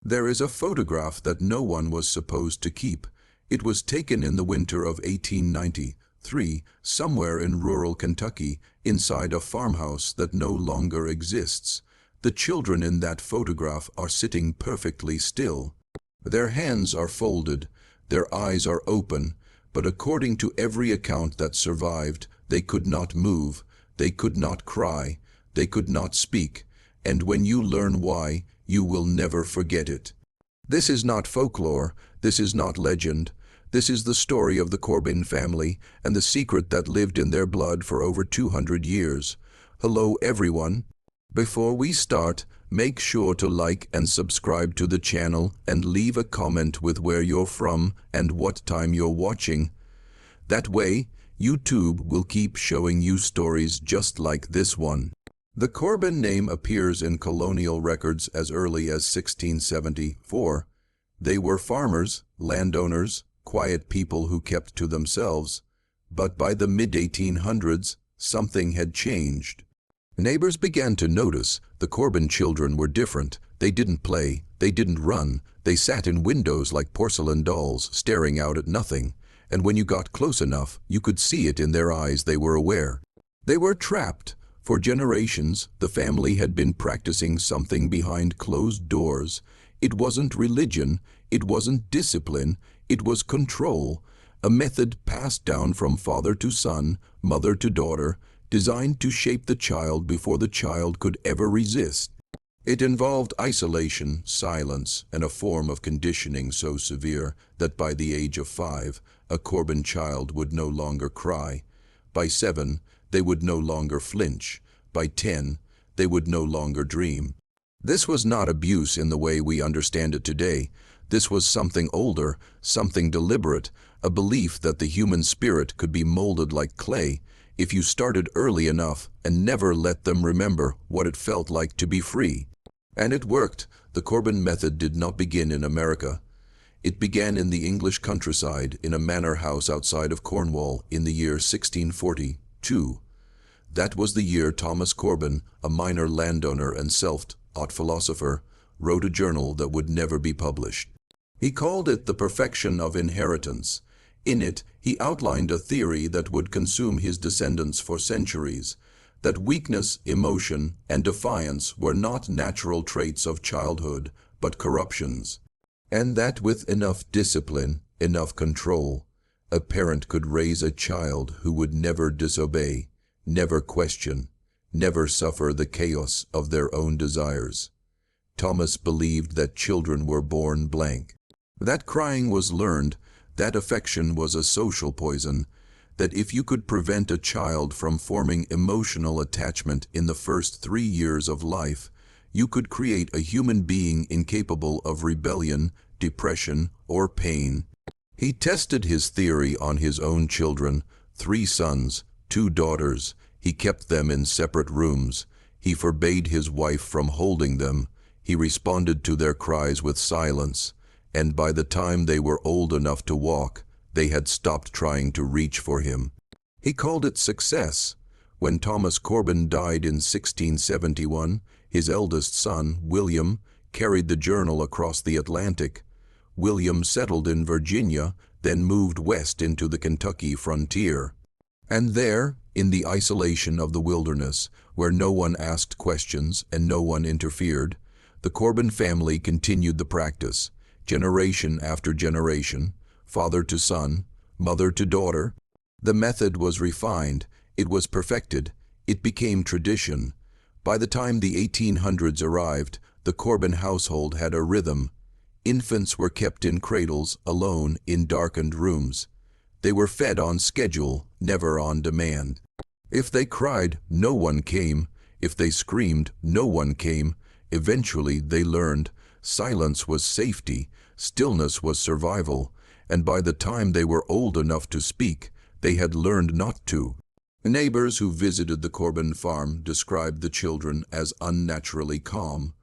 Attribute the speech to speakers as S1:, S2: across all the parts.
S1: There is a photograph that no one was supposed to keep. It was taken in the winter of 1893, somewhere in rural Kentucky, inside a farmhouse that no longer exists. The children in that photograph are sitting perfectly still. Their hands are folded, their eyes are open, but according to every account that survived, they could not move, they could not cry, they could not speak, and when you learn why, you will never forget it. This is not folklore, this is not legend. This is the story of the Corbin family and the secret that lived in their blood for over 200 years. Hello everyone. Before we start, make sure to like and subscribe to the channel and leave a comment with where you're from and what time you're watching. That way, YouTube will keep showing you stories just like this one. The Corbin name appears in colonial records as early as 1674. They were farmers, landowners, quiet people who kept to themselves. But by the mid-1800s, something had changed. Neighbors began to notice the Corbin children were different. They didn't play, they didn't run, they sat in windows like porcelain dolls, staring out at nothing. And when you got close enough, you could see it in their eyes. They were aware. They were trapped. For generations, the family had been practicing something behind closed doors. It wasn't religion, it wasn't discipline, it was control, a method passed down from father to son, mother to daughter, designed to shape the child before the child could ever resist. It involved isolation, silence, and a form of conditioning so severe that by the age of 5, a Corbin child would no longer cry. By 7, they would no longer flinch. By 10, they would no longer dream. This was not abuse in the way we understand it today. This was something older, something deliberate, a belief that the human spirit could be molded like clay if you started early enough and never let them remember what it felt like to be free. And it worked. The Corbin method did not begin in America. It began in the English countryside in a manor house outside of Cornwall in the year 1642. That was the year Thomas Corbin, a minor landowner and self-taught philosopher, wrote a journal that would never be published. He called it The Perfection of Inheritance. In it, he outlined a theory that would consume his descendants for centuries, that weakness, emotion, and defiance were not natural traits of childhood, but corruptions, and that with enough discipline, enough control, a parent could raise a child who would never disobey, never question, never suffer the chaos of their own desires. Thomas believed that children were born blank, that crying was learned, that affection was a social poison, that if you could prevent a child from forming emotional attachment in the first 3 years of life, you could create a human being incapable of rebellion, depression, or pain. He tested his theory on his own children, 3 sons, 2 daughters. He kept them in separate rooms. He forbade his wife from holding them. He responded to their cries with silence. And by the time they were old enough to walk, they had stopped trying to reach for him. He called it success. When Thomas Corbin died in 1671, his eldest son, William, carried the journal across the Atlantic. William settled in Virginia, then moved west into the Kentucky frontier. And there, in the isolation of the wilderness, where no one asked questions and no one interfered, the Corbin family continued the practice, generation after generation, father to son, mother to daughter. The method was refined, it was perfected, it became tradition. By the time the 1800s arrived, the Corbin household had a rhythm. Infants were kept in cradles, alone, in darkened rooms. They were fed on schedule, never on demand. If they cried, no one came. If they screamed, no one came. Eventually, they learned silence was safety, stillness was survival, and by the time they were old enough to speak, they had learned not to. Neighbors who visited the Corbin farm described the children as unnaturally calm.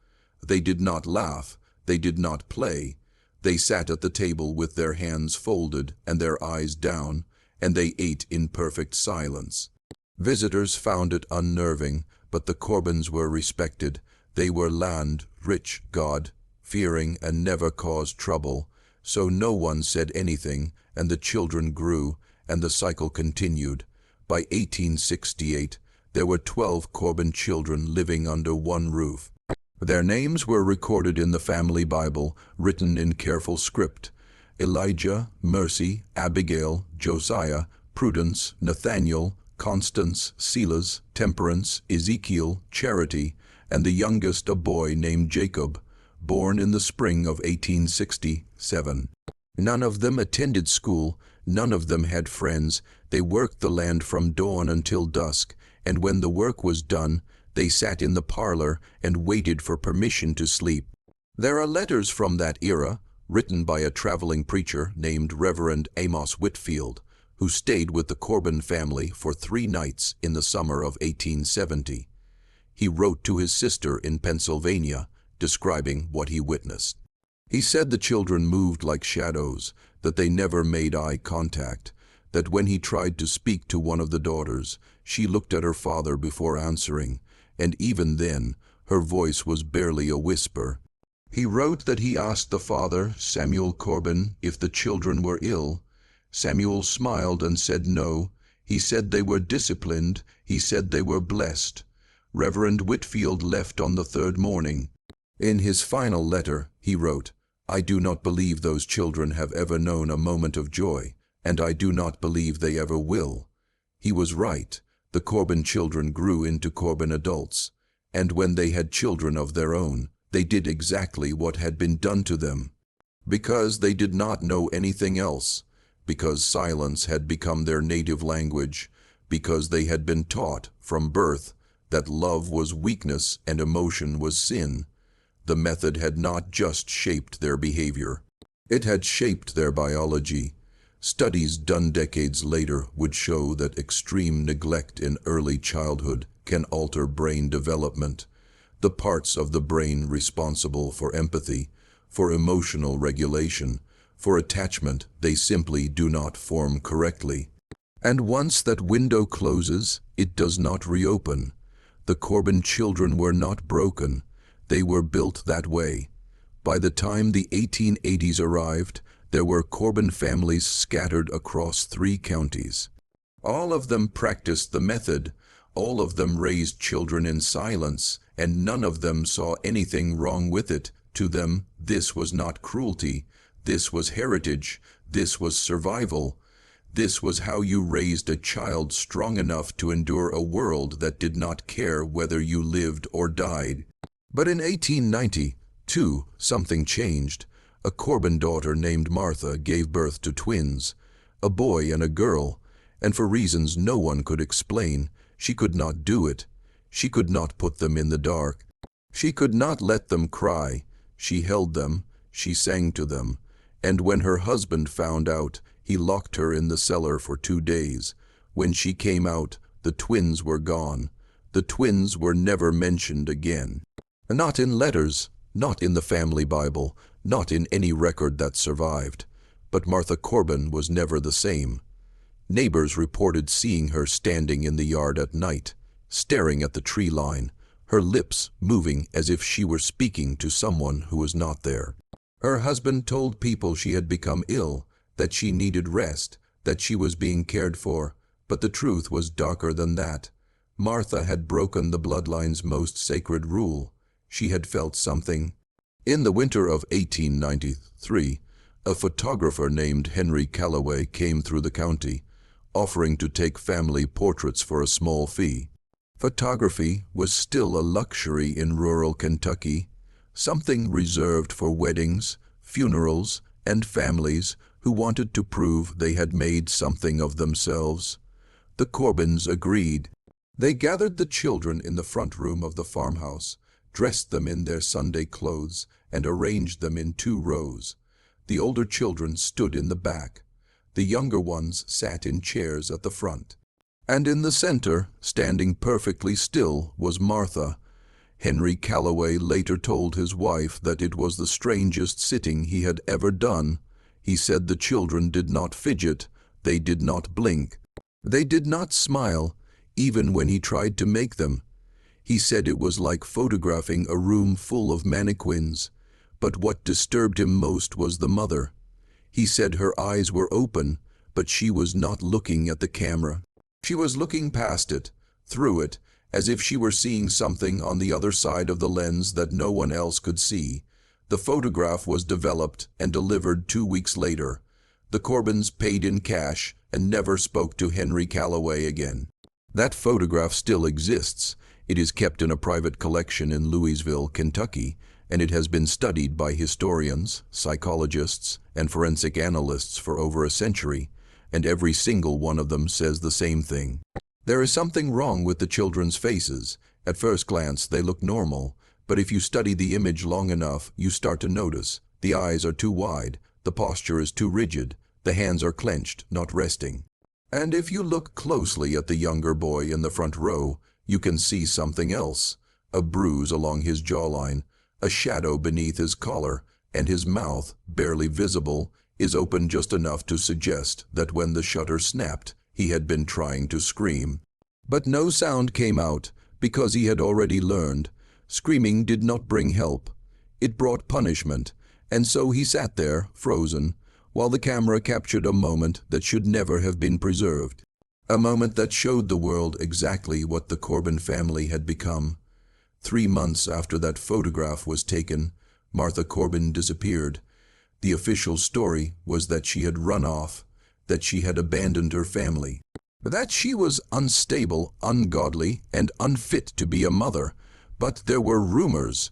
S1: They did not laugh, they did not play. They sat at the table with their hands folded and their eyes down, and they ate in perfect silence. Visitors found it unnerving, but the Corbins were respected. They were land, rich, God, fearing and never caused trouble. So no one said anything, and the children grew, and the cycle continued. By 1868, there were 12 Corbin children living under one roof. Their names were recorded in the family Bible, written in careful script: Elijah, Mercy, Abigail, Josiah, Prudence, Nathaniel, Constance, Silas, Temperance, Ezekiel, Charity, and the youngest a boy named Jacob, born in the spring of 1867. None of them attended school, none of them had friends. They worked the land from dawn until dusk, and when the work was done, they sat in the parlor and waited for permission to sleep. There are letters from that era, written by a traveling preacher named Reverend Amos Whitfield, who stayed with the Corbin family for 3 nights in the summer of 1870. He wrote to his sister in Pennsylvania, describing what he witnessed. He said the children moved like shadows, that they never made eye contact, that when he tried to speak to one of the daughters, she looked at her father before answering, and even then, her voice was barely a whisper. He wrote that he asked the father, Samuel Corbin, if the children were ill. Samuel smiled and said no. He said they were disciplined. He said they were blessed. Reverend Whitfield left on the 3rd morning. In his final letter, he wrote, "I do not believe those children have ever known a moment of joy, and I do not believe they ever will." He was right. The Corbin children grew into Corbin adults, and when they had children of their own, they did exactly what had been done to them. Because they did not know anything else, because silence had become their native language, because they had been taught from birth that love was weakness and emotion was sin, the method had not just shaped their behavior. It had shaped their biology. Studies done decades later would show that extreme neglect in early childhood can alter brain development. The parts of the brain responsible for empathy, for emotional regulation, for attachment, they simply do not form correctly. And once that window closes, it does not reopen. The Corbin children were not broken. They were built that way. By the time the 1880s arrived, there were Corbin families scattered across 3 counties. All of them practiced the method. All of them raised children in silence, and none of them saw anything wrong with it. To them, this was not cruelty. This was heritage. This was survival. This was how you raised a child strong enough to endure a world that did not care whether you lived or died. But in 1892, something changed. A Corbin daughter named Martha gave birth to twins, a boy and a girl, and for reasons no one could explain, she could not do it. She could not put them in the dark. She could not let them cry. She held them, she sang to them, and when her husband found out, he locked her in the cellar for 2 days. When she came out, the twins were gone. The twins were never mentioned again. Not in letters, not in the family Bible, not in any record that survived. But Martha Corbin was never the same. Neighbors reported seeing her standing in the yard at night, staring at the tree line, her lips moving as if she were speaking to someone who was not there. Her husband told people she had become ill, that she needed rest, that she was being cared for, but the truth was darker than that. Martha had broken the bloodline's most sacred rule. She had felt something. In the winter of 1893, a photographer named Henry Callaway came through the county, offering to take family portraits for a small fee. Photography was still a luxury in rural Kentucky, something reserved for weddings, funerals, and families who wanted to prove they had made something of themselves. The Corbins agreed. They gathered the children in the front room of the farmhouse, dressed them in their Sunday clothes, and arranged them in 2 rows. The older children stood in the back. The younger ones sat in chairs at the front. And in the center, standing perfectly still, was Martha. Henry Callaway later told his wife that it was the strangest sitting he had ever done. He said the children did not fidget, they did not blink. They did not smile, even when he tried to make them. He said it was like photographing a room full of mannequins. But what disturbed him most was the mother. He said her eyes were open, but she was not looking at the camera. She was looking past it, through it, as if she were seeing something on the other side of the lens that no one else could see. The photograph was developed and delivered 2 weeks later. The Corbins paid in cash and never spoke to Henry Calloway again. That photograph still exists. It is kept in a private collection in Louisville, Kentucky, and it has been studied by historians, psychologists, and forensic analysts for over a century, and every single one of them says the same thing. There is something wrong with the children's faces. At first glance, they look normal, but if you study the image long enough, you start to notice the eyes are too wide, the posture is too rigid, the hands are clenched, not resting. And if you look closely at the younger boy in the front row, you can see something else. A bruise along his jawline, a shadow beneath his collar, and his mouth, barely visible, is open just enough to suggest that when the shutter snapped, he had been trying to scream. But no sound came out, because he had already learned. Screaming did not bring help. It brought punishment, and so he sat there, frozen, while the camera captured a moment that should never have been preserved. A moment that showed the world exactly what the Corbin family had become. 3 months after that photograph was taken, Martha Corbin disappeared. The official story was that she had run off, that she had abandoned her family, that she was unstable, ungodly, and unfit to be a mother. But there were rumors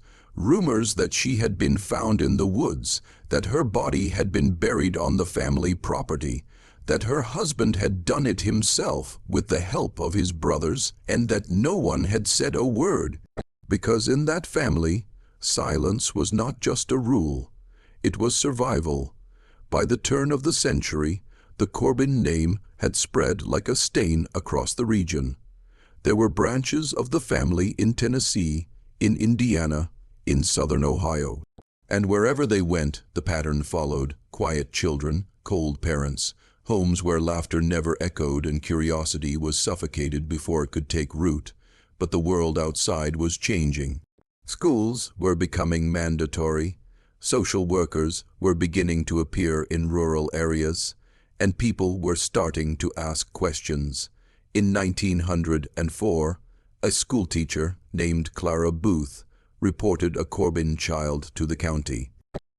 S1: that she had been found in the woods, that her body had been buried on the family property, that her husband had done it himself with the help of his brothers, and that no one had said a word. Because in that family, silence was not just a rule, it was survival. By the turn of the century, the Corbin name had spread like a stain across the region. There were branches of the family in Tennessee, in Indiana, in southern Ohio. And wherever they went, the pattern followed: quiet children, cold parents, homes where laughter never echoed and curiosity was suffocated before it could take root. But the world outside was changing. Schools were becoming mandatory. Social workers were beginning to appear in rural areas, and people were starting to ask questions. In 1904, a schoolteacher named Clara Booth reported a Corbin child to the county.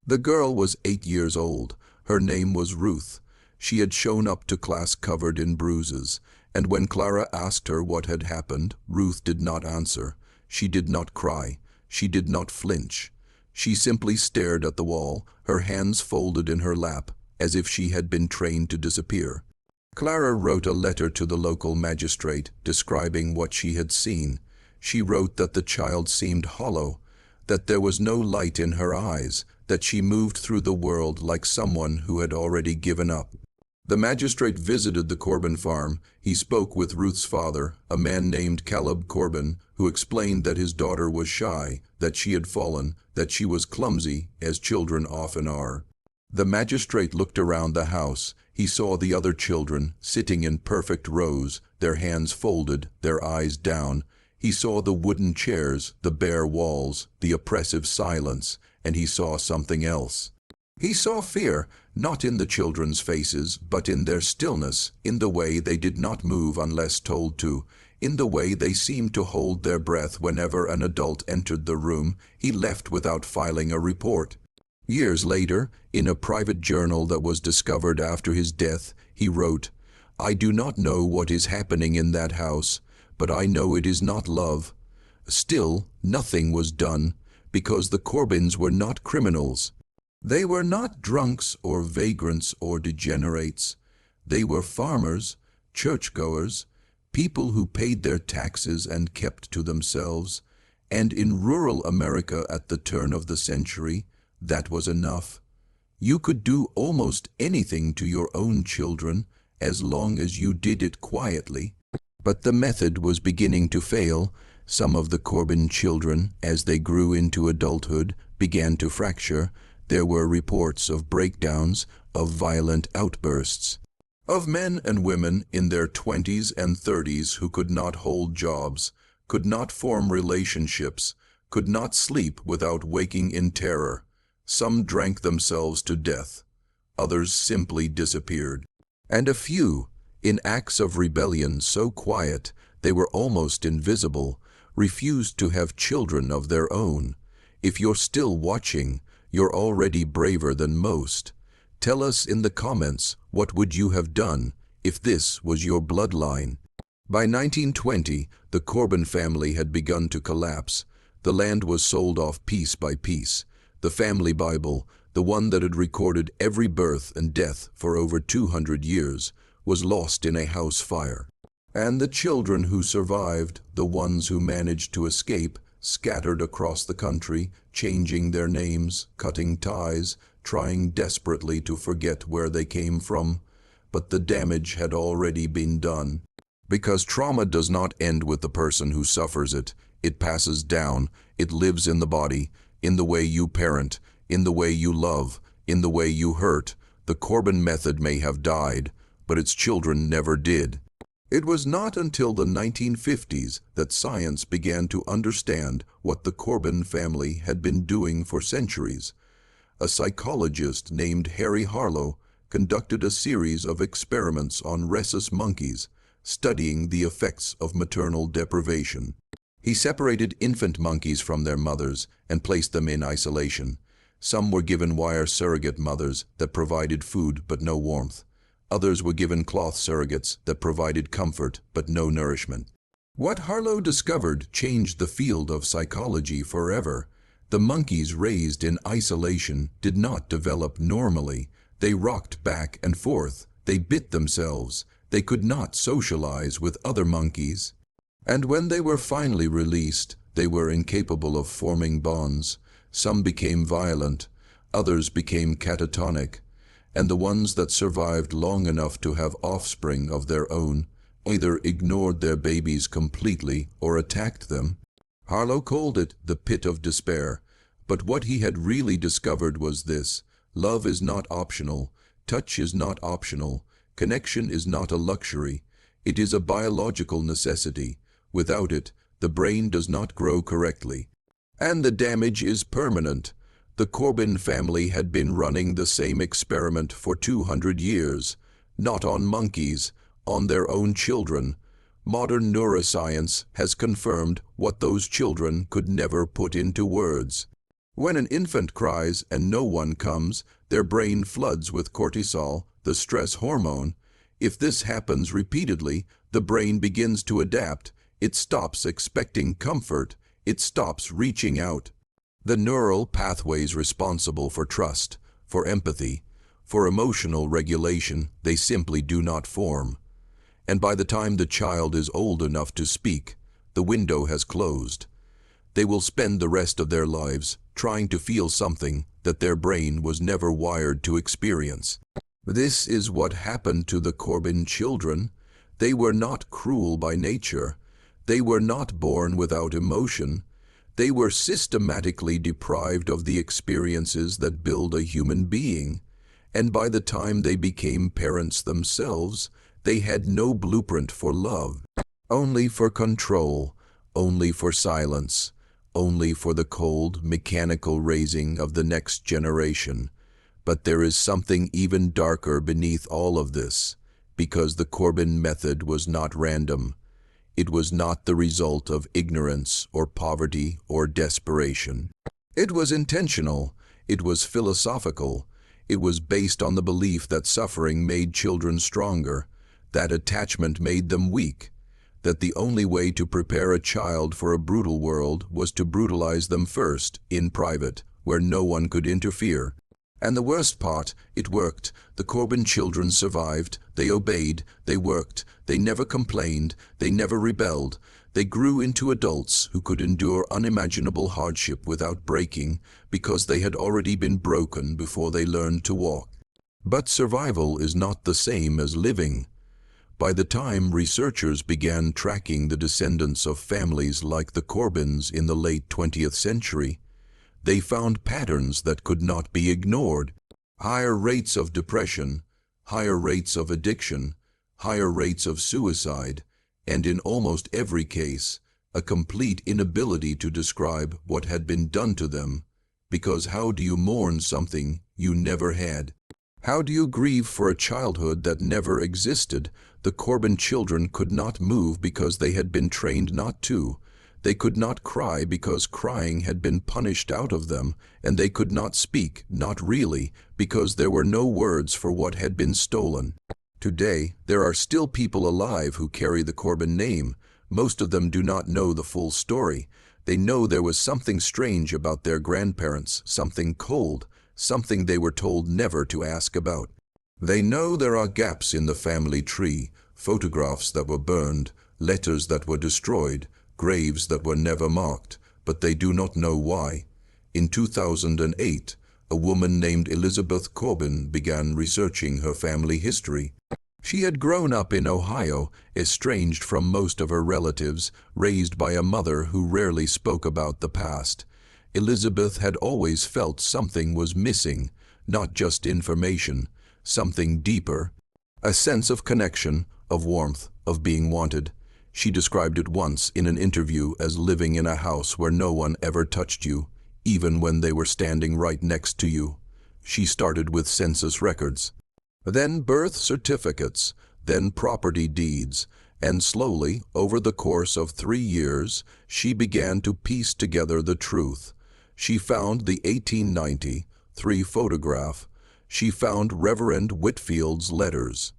S1: The girl was 8 years old. Her name was Ruth. She had shown up to class covered in bruises, and when Clara asked her what had happened, Ruth did not answer. She did not cry. She did not flinch. She simply stared at the wall, her hands folded in her lap, as if she had been trained to disappear. Clara wrote a letter to the local magistrate describing what she had seen. She wrote that the child seemed hollow, that there was no light in her eyes, that she moved through the world like someone who had already given up. The magistrate visited the Corbin farm. He spoke with Ruth's father, a man named Caleb Corbin, who explained that his daughter was shy, that she had fallen, that she was clumsy, as children often are. The magistrate looked around the house. He saw the other children sitting in perfect rows, their hands folded, their eyes down. He saw the wooden chairs, the bare walls, the oppressive silence, and he saw something else. He saw fear, not in the children's faces, but in their stillness, in the way they did not move unless told to, in the way they seemed to hold their breath whenever an adult entered the room. He left without filing a report. Years later, in a private journal that was discovered after his death, he wrote, "I do not know what is happening in that house, but I know it is not love." Still, nothing was done, because the Corbins were not criminals. They were not drunks or vagrants or degenerates. They were farmers, churchgoers, people who paid their taxes and kept to themselves. And in rural America at the turn of the century, that was enough. You could do almost anything to your own children as long as you did it quietly. But the method was beginning to fail. Some of the Corbin children, as they grew into adulthood, began to fracture. There were reports of breakdowns, of violent outbursts, of men and women in their 20s and 30s who could not hold jobs, could not form relationships, could not sleep without waking in terror. Some drank themselves to death. Others simply disappeared. And a few, in acts of rebellion so quiet they were almost invisible, refused to have children of their own. If you're still watching, you're already braver than most. Tell us in the comments, what would you have done if this was your bloodline? By 1920, the Corbin family had begun to collapse. The land was sold off piece by piece. The family Bible, the one that had recorded every birth and death for over 200 years, was lost in a house fire. And the children who survived, the ones who managed to escape, scattered across the country, changing their names, cutting ties, trying desperately to forget where they came from. But the damage had already been done. Because trauma does not end with the person who suffers it. It passes down. It lives in the body, in the way you parent, in the way you love, in the way you hurt. The Corbin method may have died, but its children never did. It was not until the 1950s that science began to understand what the Corbin family had been doing for centuries. A psychologist named Harry Harlow conducted a series of experiments on rhesus monkeys, studying the effects of maternal deprivation. He separated infant monkeys from their mothers and placed them in isolation. Some were given wire surrogate mothers that provided food but no warmth. Others were given cloth surrogates that provided comfort but no nourishment. What Harlow discovered changed the field of psychology forever. The monkeys raised in isolation did not develop normally. They rocked back and forth. They bit themselves. They could not socialize with other monkeys. And when they were finally released, they were incapable of forming bonds. Some became violent. Others became catatonic. And the ones that survived long enough to have offspring of their own either ignored their babies completely or attacked them. Harlow called it the pit of despair. But what he had really discovered was this: love is not optional, touch is not optional, connection is not a luxury, it is a biological necessity. Without it, the brain does not grow correctly. And the damage is permanent. The Corbin family had been running the same experiment for 200 years, not on monkeys, on their own children. Modern neuroscience has confirmed what those children could never put into words. When an infant cries and no one comes, their brain floods with cortisol, the stress hormone. If this happens repeatedly, the brain begins to adapt. It stops expecting comfort. It stops reaching out. The neural pathways responsible for trust, for empathy, for emotional regulation, they simply do not form. And by the time the child is old enough to speak, the window has closed. They will spend the rest of their lives trying to feel something that their brain was never wired to experience. This is what happened to the Corbin children. They were not cruel by nature. They were not born without emotion. They were systematically deprived of the experiences that build a human being. And by the time they became parents themselves, they had no blueprint for love, only for control, only for silence, only for the cold, mechanical raising of the next generation. But there is something even darker beneath all of this, because the Corbin method was not random. It was not the result of ignorance or poverty or desperation. It was intentional. It was philosophical. It was based on the belief that suffering made children stronger, that attachment made them weak, that the only way to prepare a child for a brutal world was to brutalize them first, in private, where no one could interfere. And the worst part, it worked. The Corbin children survived. They obeyed. They worked. They never complained. They never rebelled. They grew into adults who could endure unimaginable hardship without breaking, because they had already been broken before they learned to walk. But survival is not the same as living. By the time researchers began tracking the descendants of families like the Corbins in the late 20th century, they found patterns that could not be ignored. Higher rates of depression, higher rates of addiction, higher rates of suicide, and in almost every case, a complete inability to describe what had been done to them. Because how do you mourn something you never had? How do you grieve for a childhood that never existed? The Corbin children could not move because they had been trained not to. They could not cry because crying had been punished out of them, and they could not speak, not really, because there were no words for what had been stolen. Today, there are still people alive who carry the Corbin name. Most of them do not know the full story. They know there was something strange about their grandparents, something cold, something they were told never to ask about. They know there are gaps in the family tree, photographs that were burned, letters that were destroyed, graves that were never marked, but they do not know why. In 2008, a woman named Elizabeth Corbin began researching her family history. She had grown up in Ohio, estranged from most of her relatives, raised by a mother who rarely spoke about the past. Elizabeth had always felt something was missing, not just information, something deeper, a sense of connection, of warmth, of being wanted. She described it once in an interview as living in a house where no one ever touched you, even when they were standing right next to you. She started with census records, then birth certificates, then property deeds, and slowly, over the course of 3 years, she began to piece together the truth. She found the 1893 photograph. She found Reverend Whitfield's letters.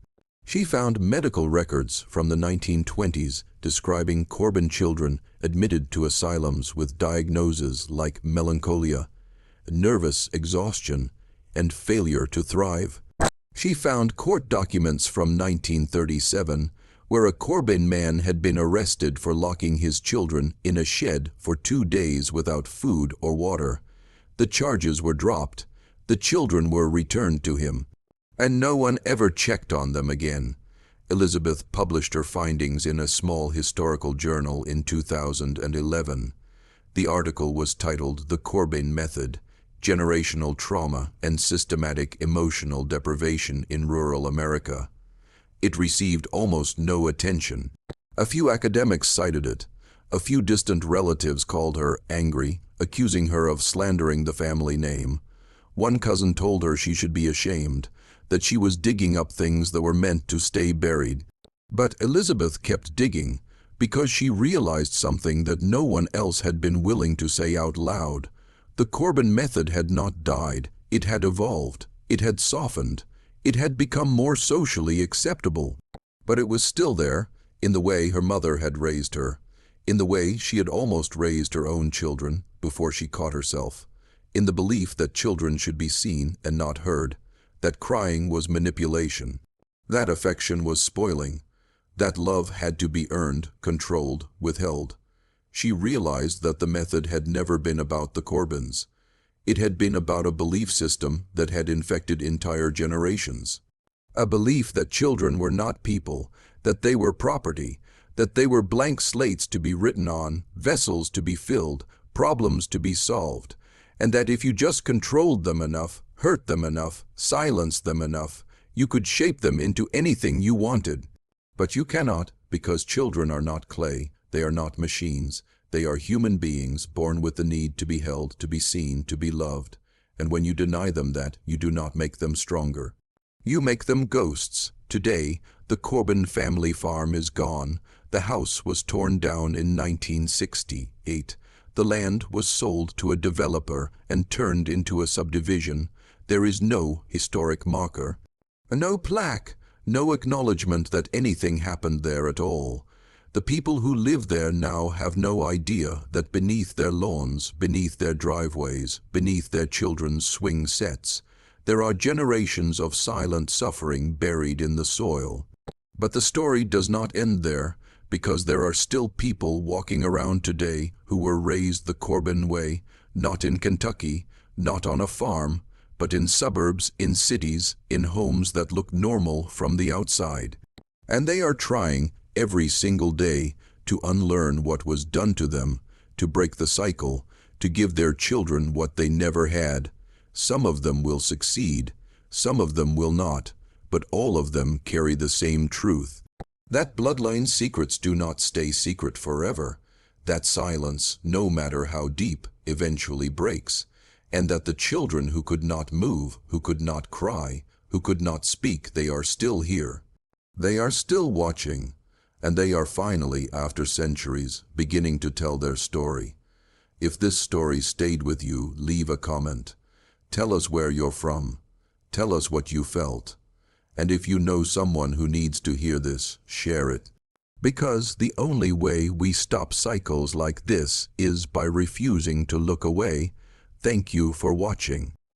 S1: She found medical records from the 1920s describing Corbin children admitted to asylums with diagnoses like melancholia, nervous exhaustion, and failure to thrive. She found court documents from 1937 where a Corbin man had been arrested for locking his children in a shed for 2 days without food or water. The charges were dropped. The children were returned to him, and no one ever checked on them again. Elizabeth published her findings in a small historical journal in 2011. The article was titled "The Corbin Method: Generational Trauma and Systematic Emotional Deprivation in Rural America." It received almost no attention. A few academics cited it. A few distant relatives called her angry, accusing her of slandering the family name. One cousin told her she should be ashamed, that she was digging up things that were meant to stay buried. But Elizabeth kept digging because she realized something that no one else had been willing to say out loud. The Corbin method had not died. It had evolved. It had softened. It had become more socially acceptable. But it was still there, in the way her mother had raised her, in the way she had almost raised her own children before she caught herself, in the belief that children should be seen and not heard, that crying was manipulation, that affection was spoiling, that love had to be earned, controlled, withheld. She realized that the method had never been about the Corbins. It had been about a belief system that had infected entire generations. A belief that children were not people, that they were property, that they were blank slates to be written on, vessels to be filled, problems to be solved, and that if you just controlled them enough, hurt them enough, silenced them enough, you could shape them into anything you wanted. But you cannot, because children are not clay, they are not machines. They are human beings born with the need to be held, to be seen, to be loved. And when you deny them that, you do not make them stronger. You make them ghosts. Today, the Corbin family farm is gone. The house was torn down in 1968. The land was sold to a developer and turned into a subdivision. There is no historic marker, no plaque, no acknowledgement that anything happened there at all. The people who live there now have no idea that beneath their lawns, beneath their driveways, beneath their children's swing sets, there are generations of silent suffering buried in the soil. But the story does not end there, because there are still people walking around today who were raised the Corbin way, not in Kentucky, not on a farm, but in suburbs, in cities, in homes that look normal from the outside. And they are trying, every single day, to unlearn what was done to them, to break the cycle, to give their children what they never had. Some of them will succeed, some of them will not, but all of them carry the same truth. That bloodline secrets do not stay secret forever. That silence, no matter how deep, eventually breaks. and that the children who could not move, who could not cry, who could not speak, they are still here. They are still watching, and they are finally, after centuries, beginning to tell their story. If this story stayed with you, leave a comment. Tell us where you're from. Tell us what you felt. And if you know someone who needs to hear this, share it. Because the only way we stop cycles like this is by refusing to look away. Thank you for watching.